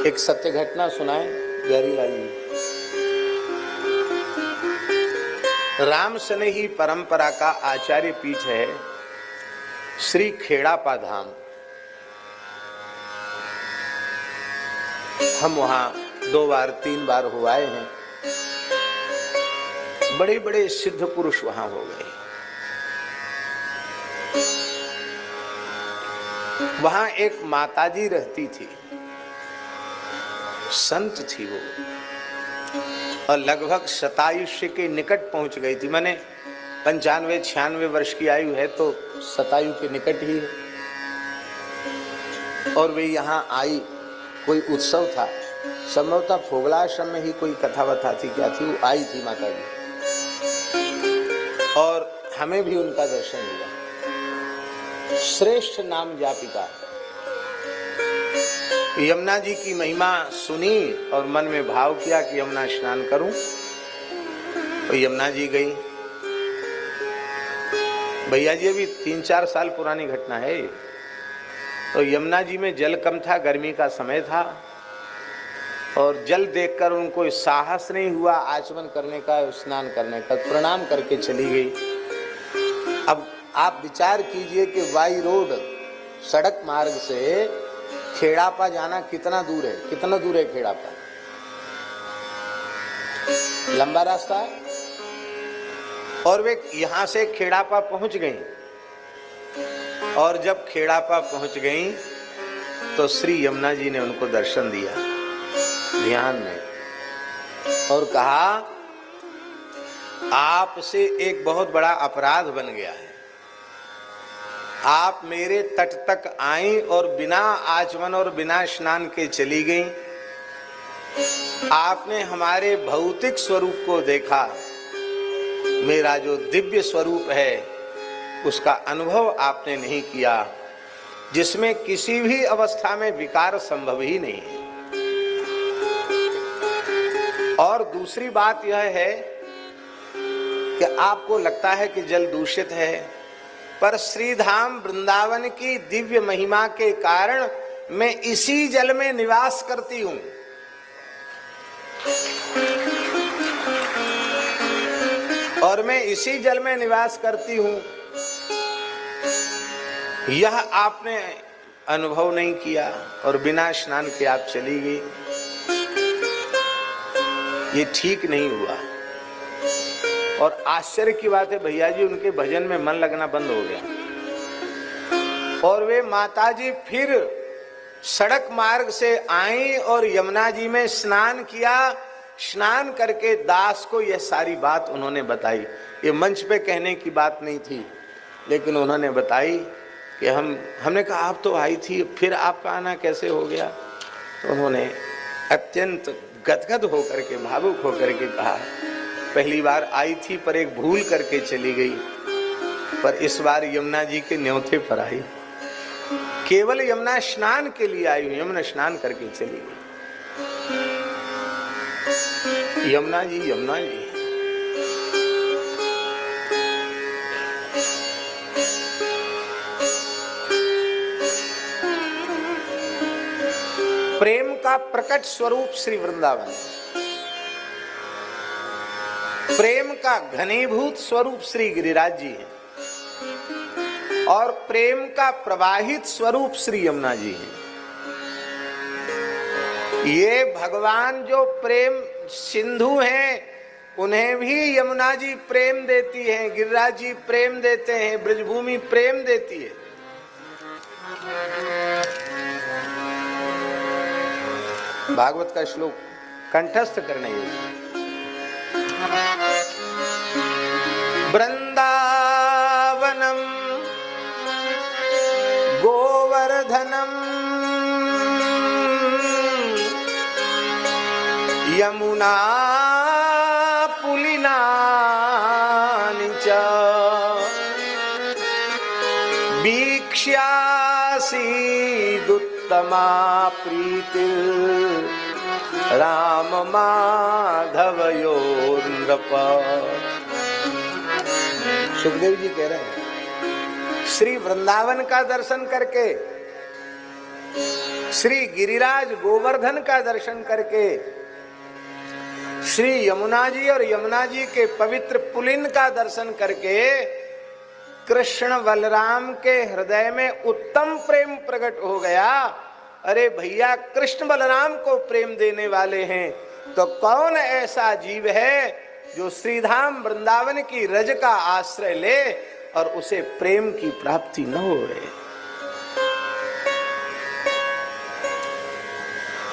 एक सत्य घटना सुनाए गहरीलाल जी। राम सनेही परंपरा का आचार्य पीठ है श्री खेड़ापा धाम। हम वहां 2 बार 3 बार हो आए हैं। बड़े बड़े सिद्ध पुरुष वहां हो गए। वहां एक माताजी रहती थी, संत थी वो, और लगभग शतायुष्य के निकट पहुंच गई थी। माने 95-96 वर्ष की आयु है तो शतायु के निकट ही है। और वे यहाँ आई, कोई उत्सव था, संभवतः फोगलाश्रम में ही कोई कथा वथा थी, क्या थी, वो आई थी माता जी, और हमें भी उनका दर्शन मिला। श्रेष्ठ नाम जापिका। यमुना जी की महिमा सुनी और मन में भाव किया कि यमुना स्नान करूं, तो यमुना जी गई। भैया जी अभी 3-4 साल पुरानी घटना है। तो यमुना जी में जल कम था, गर्मी का समय था, और जल देखकर उनको साहस नहीं हुआ आचमन करने का, स्नान करने का। प्रणाम करके चली गई। अब आप विचार कीजिए कि बाई रोड, सड़क मार्ग से खेड़ापा जाना कितना दूर है। कितना दूर है खेड़ापा? लंबा रास्ता है। और वे यहां से खेड़ापा पहुंच गई। और जब खेड़ापा पहुंच गई तो श्री यमुना जी ने उनको दर्शन दिया ध्यान में, और कहा आपसे एक बहुत बड़ा अपराध बन गया है। आप मेरे तट तक आई और बिना आचमन और बिना स्नान के चली गई। आपने हमारे भौतिक स्वरूप को देखा, मेरा जो दिव्य स्वरूप है उसका अनुभव आपने नहीं किया, जिसमें किसी भी अवस्था में विकार संभव ही नहीं है। और दूसरी बात यह है कि आपको लगता है कि जल दूषित है, पर श्रीधाम वृंदावन की दिव्य महिमा के कारण मैं इसी जल में निवास करती हूं। और मैं इसी जल में निवास करती हूं, यह आपने अनुभव नहीं किया और बिना स्नान के आप चली गई। ये ठीक नहीं हुआ। और आश्चर्य की बात है भैया जी, उनके भजन में मन लगना बंद हो गया। और वे माताजी फिर सड़क मार्ग से आई और यमुना जी में स्नान किया। स्नान करके दास को यह सारी बात उन्होंने बताई। ये मंच पे कहने की बात नहीं थी, लेकिन उन्होंने बताई कि हमने कहा आप तो आई थी, फिर आपका आना कैसे हो गया? तो उन्होंने अत्यंत गदगद होकर के, भावुक होकर के कहा, पहली बार आई थी पर एक भूल करके चली गई, पर इस बार यमुना जी के न्योते पर आई। केवल यमुना स्नान के लिए आई हूं, यमुना स्नान करके चली गई। यमुना जी, यमुना जी। प्रेम का प्रकट स्वरूप श्री वृंदावन, प्रेम का घनीभूत स्वरूप श्री गिरिराज जी है, और प्रेम का प्रवाहित स्वरूप श्री यमुना जी है। ये भगवान जो प्रेम सिंधु हैं, उन्हें भी यमुना जी प्रेम देती हैं, गिरिराज जी प्रेम देते हैं, ब्रजभूमि प्रेम देती है। भागवत का श्लोक कंठस्थ करने योग्य। वृंदावनम गोवर्धनम यमुना पुलिनानि च वीक्ष्यासीदुत्तमा प्रीतिर् राम माधवयोर् नृप। सुखदेव जी कह रहे हैं, श्री वृंदावन का दर्शन करके श्री गिरिराज गोवर्धन का दर्शन करके, श्री यमुना जी और यमुना जी के पवित्र पुलिन का दर्शन करके कृष्ण बलराम के हृदय में उत्तम प्रेम प्रकट हो गया। अरे भैया, कृष्ण बलराम को प्रेम देने वाले हैं तो कौन ऐसा जीव है जो श्रीधाम वृंदावन की रज का आश्रय ले और उसे प्रेम की प्राप्ति न हो रहे।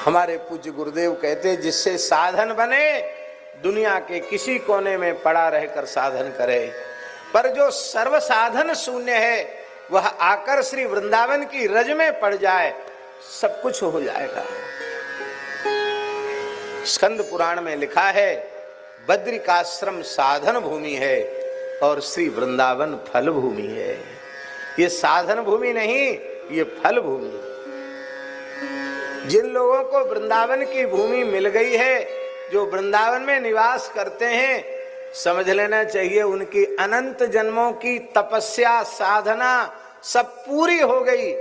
हमारे पूज्य गुरुदेव कहते, जिससे साधन बने दुनिया के किसी कोने में पड़ा रहकर साधन करे, पर जो सर्व साधन शून्य है वह आकर श्री वृंदावन की रज में पड़ जाए, सब कुछ हो जाएगा। स्कंद पुराण में लिखा है, बद्रिकाश्रम साधन भूमि है और श्री वृंदावन फल भूमि है। ये साधन भूमि नहीं, ये फल भूमि। जिन लोगों को वृंदावन की भूमि मिल गई है, जो वृंदावन में निवास करते हैं, समझ लेना चाहिए उनकी अनंत जन्मों की तपस्या साधना सब पूरी हो गई,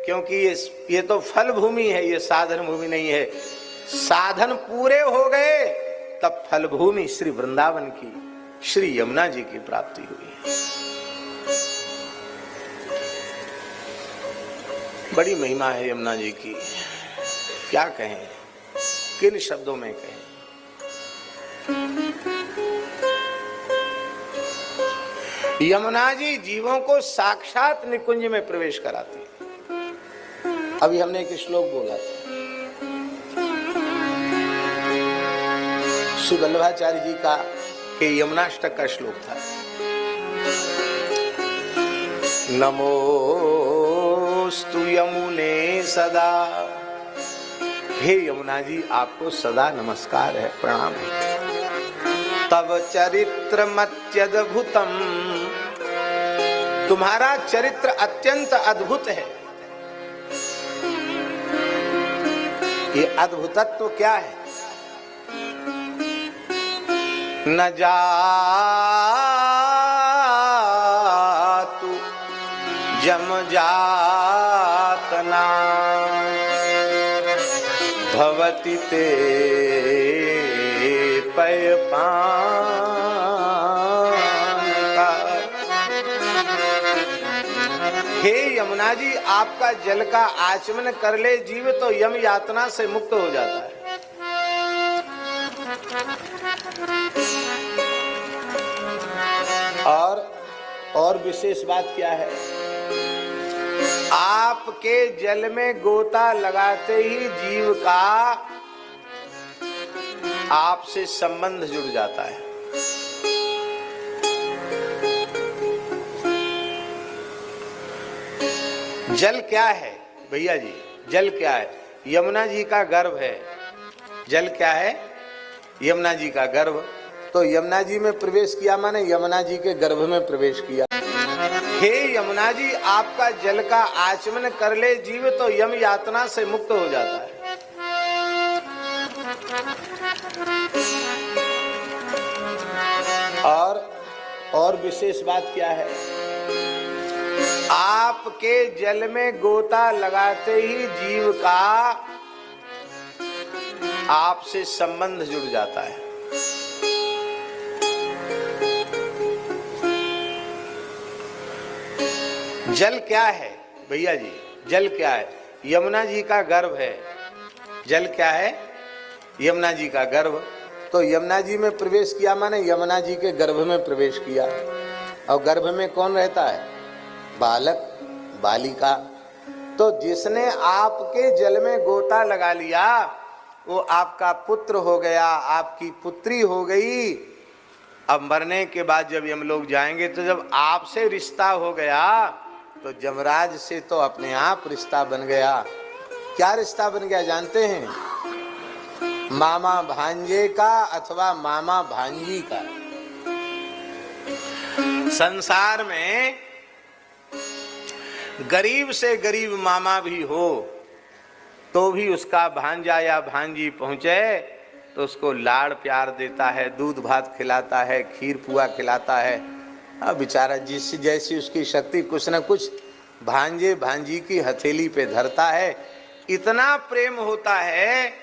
क्योंकि ये तो फल भूमि है, ये साधन भूमि नहीं है। साधन पूरे हो गए तब फल भूमि श्री वृंदावन की, श्री यमुना जी की प्राप्ति हुई है। बड़ी महिमा है यमुना जी की, क्या कहें, किन शब्दों में कहें। यमुना जी जीवों को साक्षात निकुंज में प्रवेश कराती है। अभी हमने एक श्लोक बोला था, श्री वल्लभाचार्य जी का के यमुनाष्टक का श्लोक था, नमोस्तु यमुने सदा। हे यमुना जी, आपको सदा नमस्कार है, प्रणाम है। तव चरित्र मत्यद्भुतम, तुम्हारा चरित्र अत्यंत अद्भुत है। ये अद्भुतत्व क्या है? न जातु जम जातना भवति ते पय पान का। हे यमुना जी, आपका जल का आचमन कर ले जीव तो यम यातना से मुक्त हो जाता है। और विशेष बात क्या है? आपके जल में गोता लगाते ही जीव का आपसे संबंध जुड़ जाता है। जल क्या है भैया जी? जल क्या है? यमुना जी का गर्भ है। जल क्या है? यमुना जी का गर्भ। तो यमुना जी में प्रवेश किया माने यमुना जी के गर्भ में प्रवेश किया। हे यमुना जी, आपका जल का आचमन कर ले जीव तो यम यातना से मुक्त हो जाता है। और विशेष बात क्या है? आपके जल में गोता लगाते ही जीव का आपसे संबंध जुड़ जाता है। जल क्या है भैया जी? जल क्या है? यमुना जी का गर्भ है। जल क्या है? यमुना जी का गर्भ। तो यमुना जी में प्रवेश किया माने यमुना जी के गर्भ में प्रवेश किया। और गर्भ में कौन रहता है? बालक, बालिका। तो जिसने आपके जल में गोता लगा लिया वो आपका पुत्र हो गया, आपकी पुत्री हो गई। अब मरने के बाद जब हम लोग जाएंगे तो जब आपसे रिश्ता हो गया तो जमराज से तो अपने आप रिश्ता बन गया। क्या रिश्ता बन गया जानते हैं? मामा भांजे का अथवा मामा भांजी का। संसार में गरीब से गरीब मामा भी हो तो भी उसका भांजा या भांजी पहुंचे तो उसको लाड़ प्यार देता है, दूध भात खिलाता है, खीर पुआ खिलाता है। अब बेचारा जिस जैसी उसकी शक्ति कुछ न कुछ भांजे भांजी की हथेली पे धरता है। इतना प्रेम होता है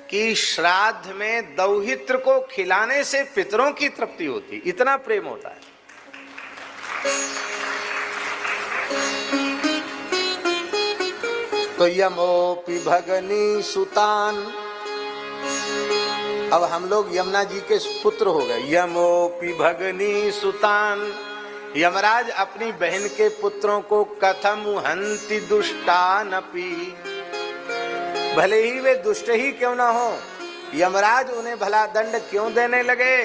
कि श्राद्ध में दौहित्र को खिलाने से पितरों की तृप्ति होती, इतना प्रेम होता है। तो यमोपि भगनी सुतान, अब हम लोग यमुना जी के पुत्र हो गए। यमोपि भगनी सुतान, यमराज अपनी बहन के पुत्रों को कथम हंति दुष्टानपि, भले ही वे दुष्ट ही क्यों ना हो, यमराज उन्हें भला दंड क्यों देने लगे।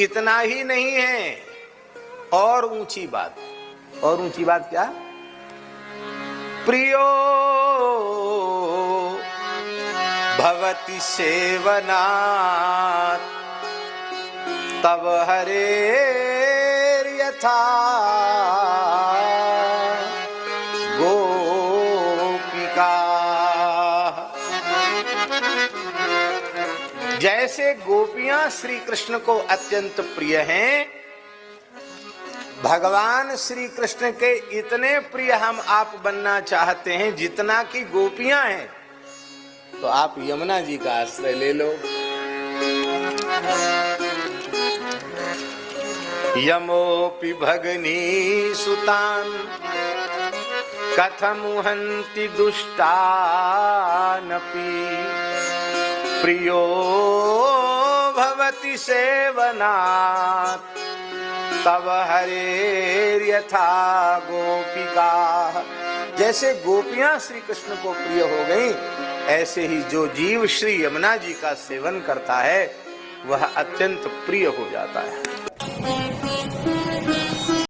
इतना ही नहीं है, और ऊंची बात, और ऊंची बात क्या? प्रियो भवति सेवनात् तव हरेर् यथा गोपिका। जैसे गोपियां श्री कृष्ण को अत्यंत प्रिय हैं, भगवान श्री कृष्ण के इतने प्रिय हम आप बनना चाहते हैं जितना कि गोपियां हैं। तो आप यमुना जी का आश्रय ले लो। यमोपि भगनी सुतान कथम हन्ति दुष्टानपि, प्रियो भवति सेवनात् तव हरेर् यथा गोपिका। जैसे गोपियां श्री कृष्ण को प्रिय हो गई, ऐसे ही जो जीव श्री यमुना जी का सेवन करता है वह अत्यंत प्रिय हो जाता है।